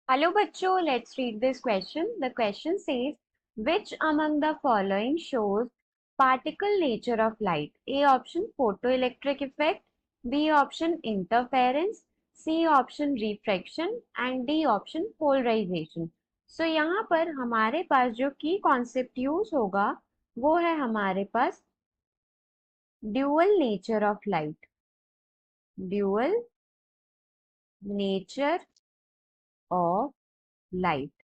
Hello bachcho, let's read this question. The question says, which among the following shows particle nature of light? A option photoelectric effect, B option interference, C option refraction and D option polarization. So यहाँ पर हमारे पास जो की concept use होगा वो है हमारे पास dual nature of light, dual nature of light.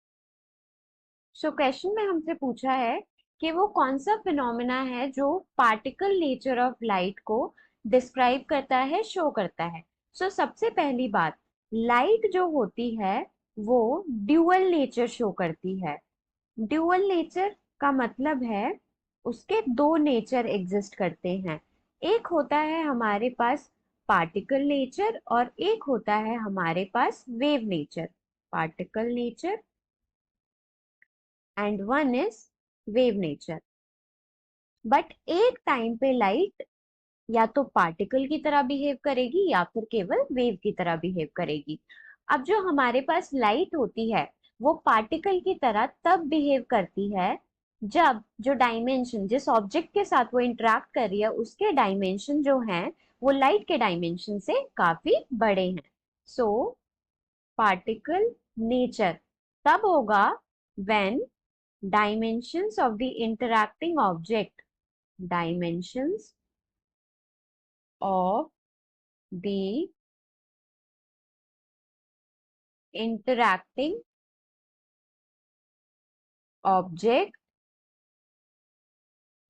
So question में हमसे पूछा है कि वो कौन सा फिनोमेना है जो पार्टिकल नेचर ऑफ लाइट को डिस्क्राइब करता है, शो करता है। सबसे पहली बात, लाइट जो होती है वो ड्यूअल नेचर शो करती है। ड्यूअल नेचर का मतलब है उसके दो नेचर एग्जिस्ट करते हैं। एक होता है हमारे पास पार्टिकल नेचर और एक होता है हमारे पास wave nature. Particle nature and one is wave nature. But एक टाइम पे लाइट या तो पार्टिकल की तरह बिहेव करेगी या फिर केवल वेव की तरह बिहेव करेगी। अब जो हमारे पास लाइट होती है वो पार्टिकल की तरह तब बिहेव करती है जब जो डायमेंशन जिस ऑब्जेक्ट के साथ वो इंटरेक्ट कर रही है उसके डायमेंशन जो हैं वो लाइट के डायमेंशन से काफी बड़े हैं। सो पार्टिकल नेचर तब होगा when dimensions of the interacting object, dimensions of the interacting object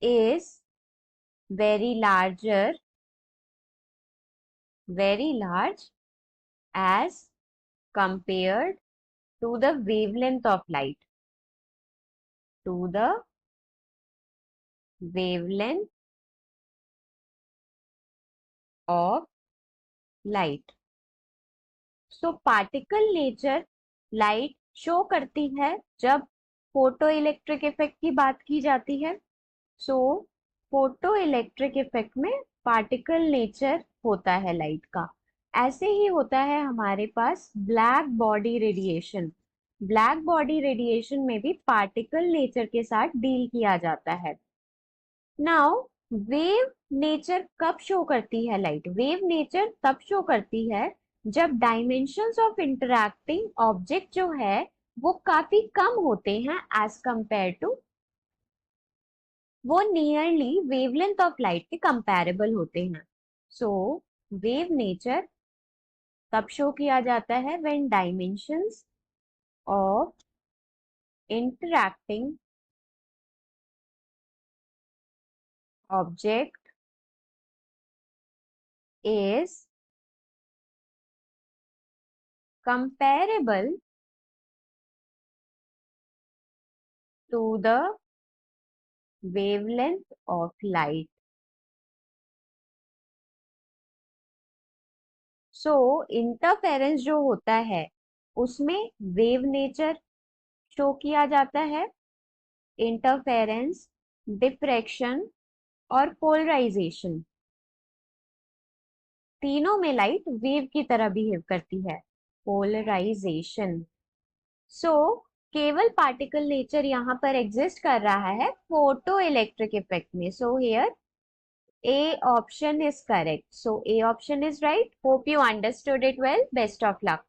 is very larger, very large as compared to the wavelength of light, to the wavelength of light. So particle nature light show करती है जब photo electric effect की बात की जाती है। So photoelectric effect में particle nature होता है लाइट का। ऐसे ही होता है हमारे पास black body radiation. Black body radiation में भी पार्टिकल नेचर के साथ डील किया जाता है। नाउ वेव नेचर कब शो करती है लाइट? वेव नेचर तब शो करती है जब डायमेंशंस ऑफ इंटरैक्टिंग ऑब्जेक्ट जो है वो काफी कम होते हैं एज कंपेयर टू, वो नियरली वेवलेंथ ऑफ लाइट के कंपैरेबल होते हैं। सो वेव नेचर तब शो किया जाता है when dimensions of interacting object is comparable to the wavelength of light. So interference जो होता है उसमें वेव नेचर शो किया जाता है। इंटरफेरेंस, डिफ्रैक्शन और पोलराइजेशन, तीनों में लाइट वेव की तरह बिहेव करती है। पोलराइजेशन, सो केवल पार्टिकल नेचर यहाँ पर एग्जिस्ट कर रहा है फोटो इलेक्ट्रिक इफेक्ट में। So here A option is correct. So A option is right. Hope you understood it well. Best of luck.